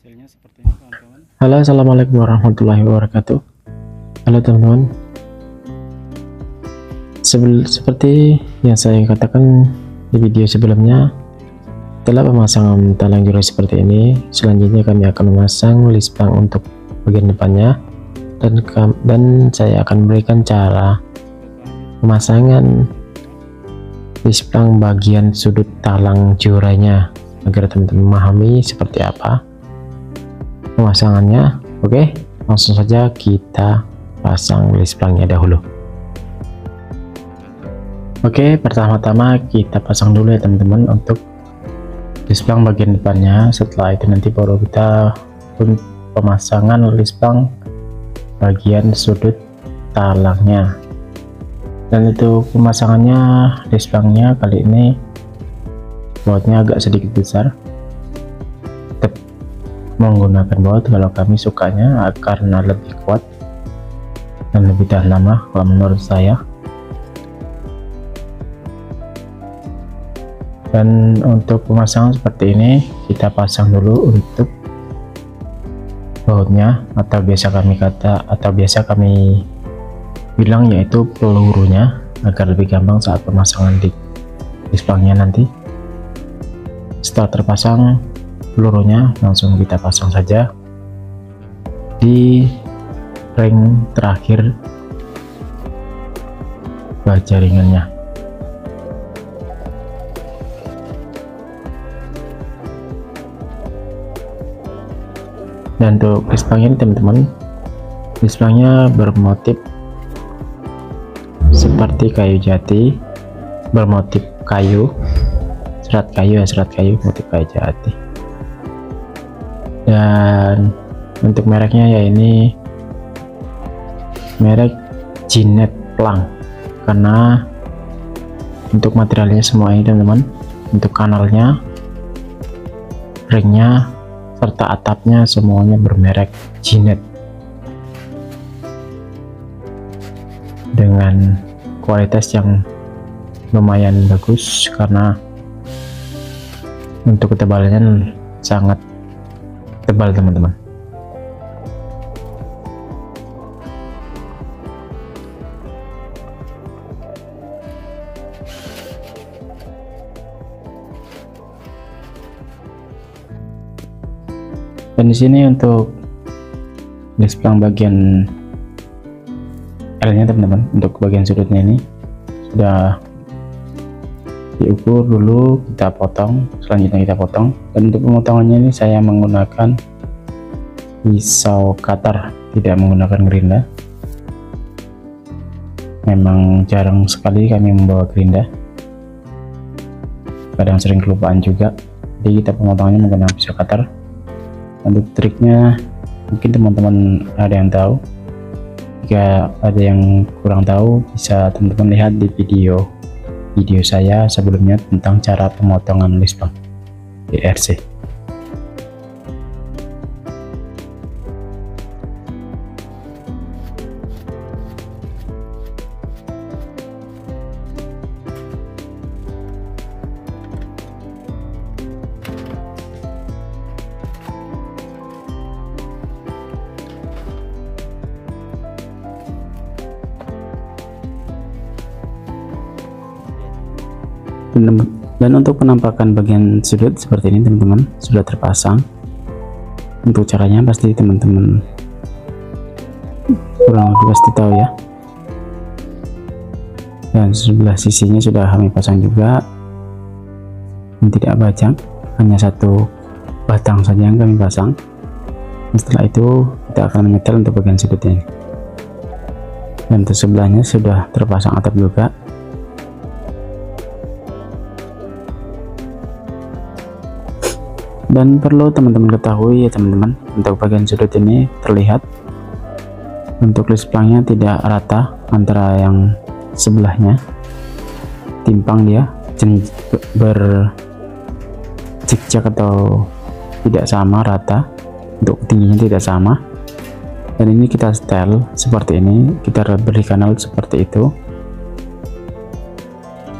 hasilnya seperti ini kawan-kawan. Halo, assalamualaikum warahmatullahi wabarakatuh. Halo teman-teman, seperti yang saya katakan di video sebelumnya, setelah pemasangan talang juri seperti ini, selanjutnya kami akan memasang lispang untuk bagian depannya, dan saya akan berikan cara pemasangan lispang bagian sudut talang jurainya agar teman-teman memahami seperti apa pemasangannya. Oke, langsung saja kita pasang lisplangnya dahulu. Oke, pertama-tama kita pasang dulu ya teman-teman untuk lisplang bagian depannya. Setelah itu nanti baru kita pemasangan lisplang bagian sudut talangnya. Dan itu pemasangannya lisplangnya kali ini bautnya agak sedikit besar, tetap menggunakan baut kalau kami sukanya karena lebih kuat dan lebih tahan lama kalau menurut saya. Dan untuk pemasangan seperti ini kita pasang dulu untuk bautnya, atau biasa kami bilang yaitu pelurunya, agar lebih gampang saat pemasangan di lisplangnya nanti. Setelah terpasang pelurunya, langsung kita pasang saja di ring terakhir baja ringannya. Dan untuk lisplangnya ini teman-teman, lisplangnya bermotif seperti kayu jati, bermotif kayu, serat kayu, motif kayu jati. Dan untuk mereknya ya ini merek Jinet Plang, karena untuk materialnya semua ini teman-teman, untuk kanalnya, ringnya, serta atapnya semuanya bermerek Jinet dengan kualitas yang lumayan bagus, karena untuk ketebalannya sangat tebal teman-teman. Dan di sini untuk lisplang bagian L-nya teman-teman, untuk bagian sudutnya ini sudah diukur dulu, kita potong, selanjutnya kita potong. Dan untuk pemotongannya ini saya menggunakan pisau cutter, tidak menggunakan gerinda. Memang jarang sekali kami membawa gerinda, kadang sering kelupaan juga, jadi kita pemotongannya menggunakan pisau cutter. Untuk triknya mungkin teman-teman ada yang tahu, jika ada yang kurang tahu bisa teman-teman lihat di video saya sebelumnya tentang cara pemotongan lisplang ERC. Dan untuk penampakan bagian sudut seperti ini teman-teman sudah terpasang. Untuk caranya pasti teman-teman kurang lebih pasti tahu ya. Dan sebelah sisinya sudah kami pasang juga, dan tidak bajang, hanya satu batang saja yang kami pasang. Dan setelah itu kita akan menyetel untuk bagian sudutnya ini. Dan untuk sebelahnya sudah terpasang atap juga. Dan perlu teman-teman ketahui ya teman-teman, untuk bagian sudut ini terlihat untuk lisplangnya tidak rata antara yang sebelahnya, timpang dia, bercik-cak atau tidak sama rata, untuk tingginya tidak sama. Dan ini kita setel seperti ini, kita beri kanal seperti itu,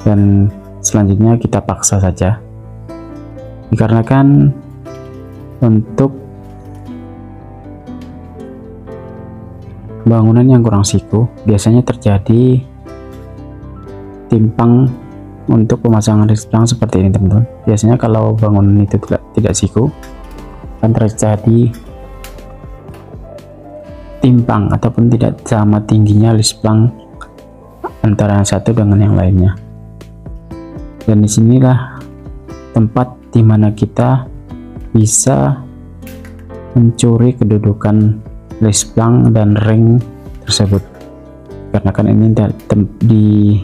dan selanjutnya kita paksa saja, dikarenakan untuk bangunan yang kurang siku, biasanya terjadi timpang untuk pemasangan lisplang seperti ini teman-teman. Biasanya kalau bangunan itu tidak siku, akan terjadi timpang ataupun tidak sama tingginya lisplang antara yang satu dengan yang lainnya. Dan disinilah tempat dimana kita bisa mencuri kedudukan lisplang dan ring tersebut, karena kan ini di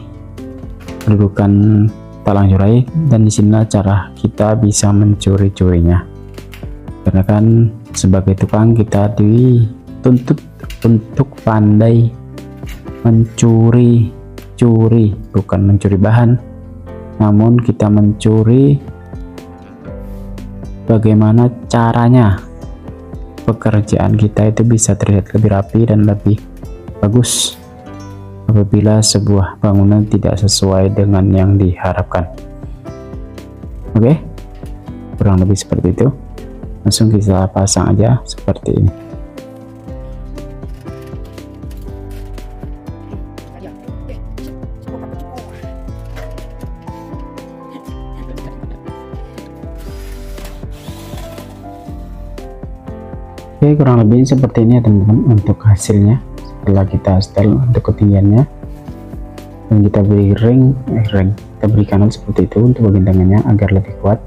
kedudukan talang jurai, dan disinilah cara kita bisa mencuri-curinya. Karena kan sebagai tukang kita dituntut untuk pandai mencuri, bukan mencuri bahan, namun kita mencuri bagaimana caranya pekerjaan kita itu bisa terlihat lebih rapi dan lebih bagus apabila sebuah bangunan tidak sesuai dengan yang diharapkan. Oke, kurang lebih seperti itu. Langsung kita pasang aja seperti ini. Oke, kurang lebih seperti ini ya teman-teman untuk hasilnya setelah kita setel untuk ketinggiannya, dan kita beri ring, kita beri kanal seperti itu untuk bagian tengahnya agar lebih kuat,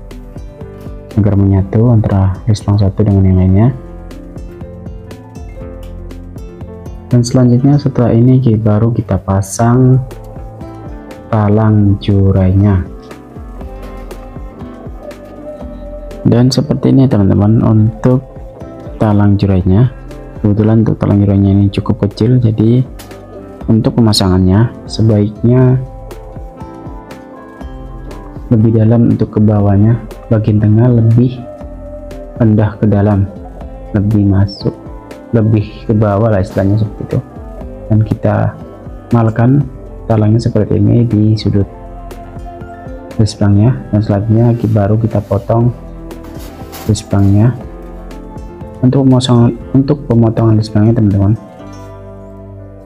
agar menyatu antara lisplang satu dengan yang lainnya. Dan selanjutnya setelah ini baru kita pasang talang jurainya. Dan seperti ini teman-teman untuk talang jurainya. Kebetulan untuk talang jurainya ini cukup kecil, jadi untuk pemasangannya sebaiknya lebih dalam untuk ke bawahnya, bagian tengah lebih rendah ke dalam, lebih masuk, lebih ke bawah lah istilahnya seperti itu. Dan kita malkan talangnya seperti ini di sudut lisplangnya, dan selanjutnya baru kita potong lisplangnya. Untuk pemotongan lisplangnya teman-teman,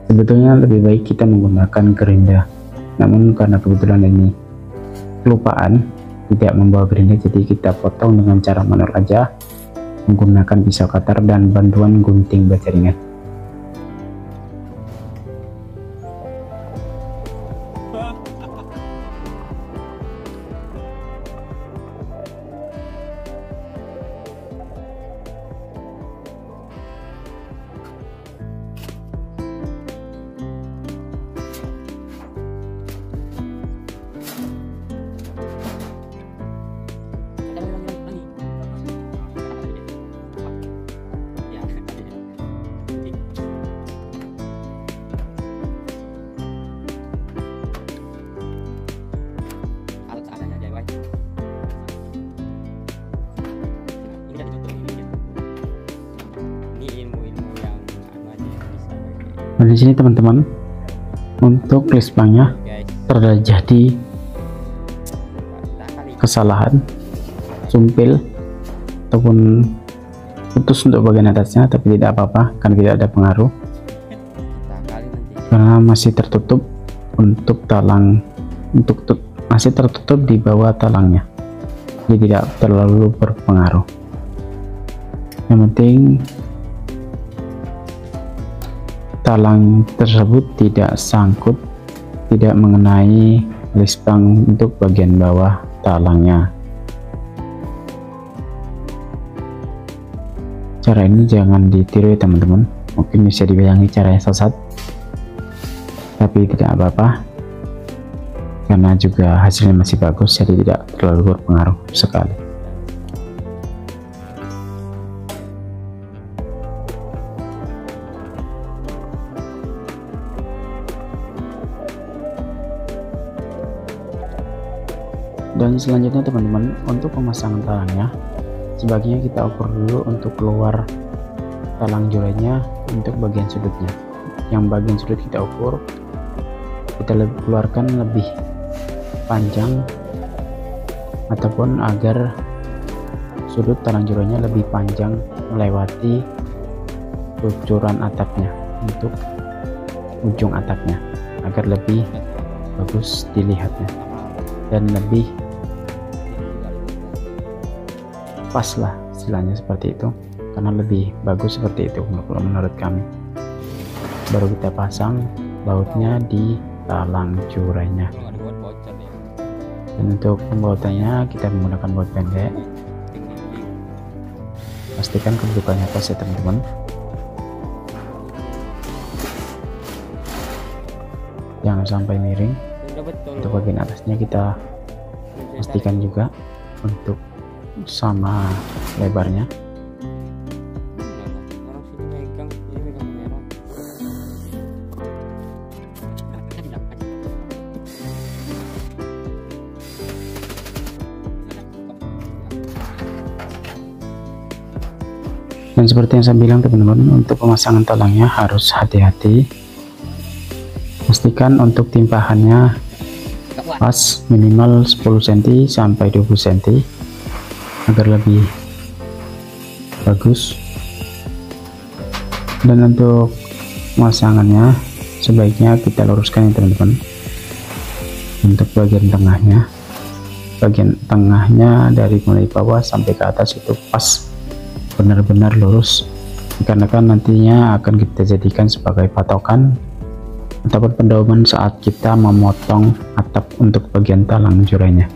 sebetulnya lebih baik kita menggunakan gerinda, namun karena kebetulan ini kelupaan tidak membawa gerinda, jadi kita potong dengan cara manual aja menggunakan pisau cutter dan bantuan gunting baja ringan. Nah, di sini teman-teman untuk lisplangnya terjadi kesalahan sumpil ataupun putus untuk bagian atasnya, tapi tidak apa-apa karena tidak ada pengaruh karena masih tertutup untuk talang, masih tertutup di bawah talangnya, jadi tidak terlalu berpengaruh. Yang penting talang tersebut tidak sangkut, tidak mengenai lisplang untuk bagian bawah talangnya. Cara ini jangan ditiru ya teman-teman, mungkin bisa dibilangi cara yang sesat, tapi tidak apa-apa karena juga hasilnya masih bagus, jadi tidak terlalu berpengaruh sekali. Dan selanjutnya teman-teman, untuk pemasangan talangnya sebaiknya kita ukur dulu untuk keluar talang jurainya untuk bagian sudutnya. Yang bagian sudut kita ukur, kita keluarkan lebih panjang ataupun agar sudut talang jurainya lebih panjang melewati kucuran atapnya. untuk ujung atapnya agar lebih bagus dilihatnya dan lebih pas lah istilahnya seperti itu, karena lebih bagus seperti itu kalau menurut kami. Baru kita pasang bautnya di talang curainya, dan untuk pembautannya kita menggunakan baut pendek. Pastikan kedudukannya pas ya teman-teman. Jangan sampai miring. Untuk bagian atasnya kita pastikan juga untuk sama lebarnya. Dan seperti yang saya bilang teman-teman, untuk pemasangan talangnya harus hati-hati. Pastikan untuk timpahannya pas, minimal 10 cm sampai 20 cm agar lebih bagus. Dan untuk pemasangannya sebaiknya kita luruskan ya teman-teman. Untuk bagian tengahnya dari mulai bawah sampai ke atas itu pas, benar-benar lurus, dikarenakan nantinya akan kita jadikan sebagai patokan ataupun pendauman saat kita memotong atap untuk bagian talang curainya.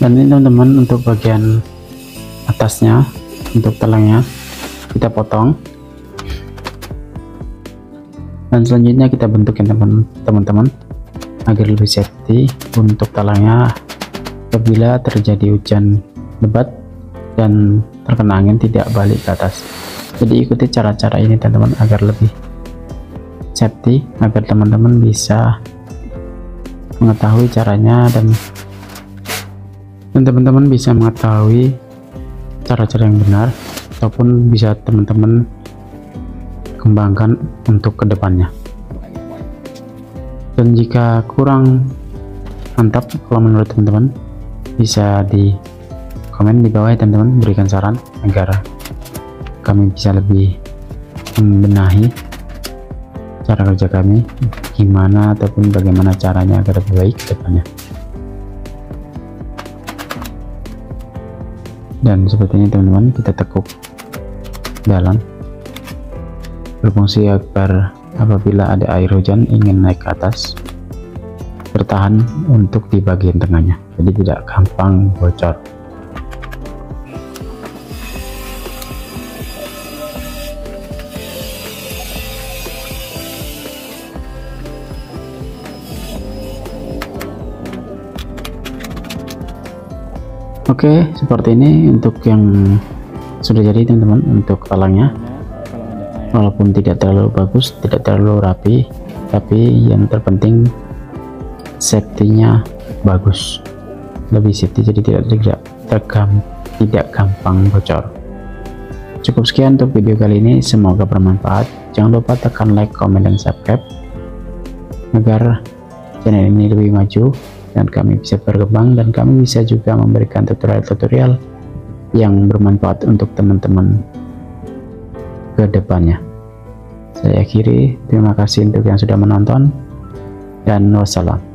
Dan ini teman-teman, untuk bagian atasnya, untuk talangnya kita potong, dan selanjutnya kita bentuk ya teman-teman agar lebih safety untuk talangnya apabila terjadi hujan lebat dan terkena angin tidak balik ke atas. Jadi ikuti cara-cara ini teman-teman agar lebih safety, agar teman-teman bisa mengetahui caranya dan teman-teman bisa mengetahui cara-cara yang benar, ataupun bisa teman-teman kembangkan untuk kedepannya. Dan jika kurang mantap kalau menurut teman-teman, bisa di komen di bawah ya teman-teman, berikan saran agar kami bisa lebih membenahi cara kerja kami, gimana ataupun bagaimana caranya agar lebih baik ke depannya. Dan seperti ini teman-teman, kita tekuk dalam, berfungsi agar apabila ada air hujan ingin naik ke atas, bertahan untuk di bagian tengahnya, jadi tidak gampang bocor. Oke, seperti ini untuk yang sudah jadi teman-teman untuk talangnya. Walaupun tidak terlalu bagus, tidak terlalu rapi, tapi yang terpenting safety-nya bagus, lebih safety, jadi tidak gampang bocor. Cukup sekian untuk video kali ini, semoga bermanfaat. Jangan lupa tekan like, comment, dan subscribe agar channel ini lebih maju dan kami bisa berkembang, dan kami bisa juga memberikan tutorial-tutorial yang bermanfaat untuk teman-teman ke depannya. Saya akhiri, terima kasih untuk yang sudah menonton, dan wassalam.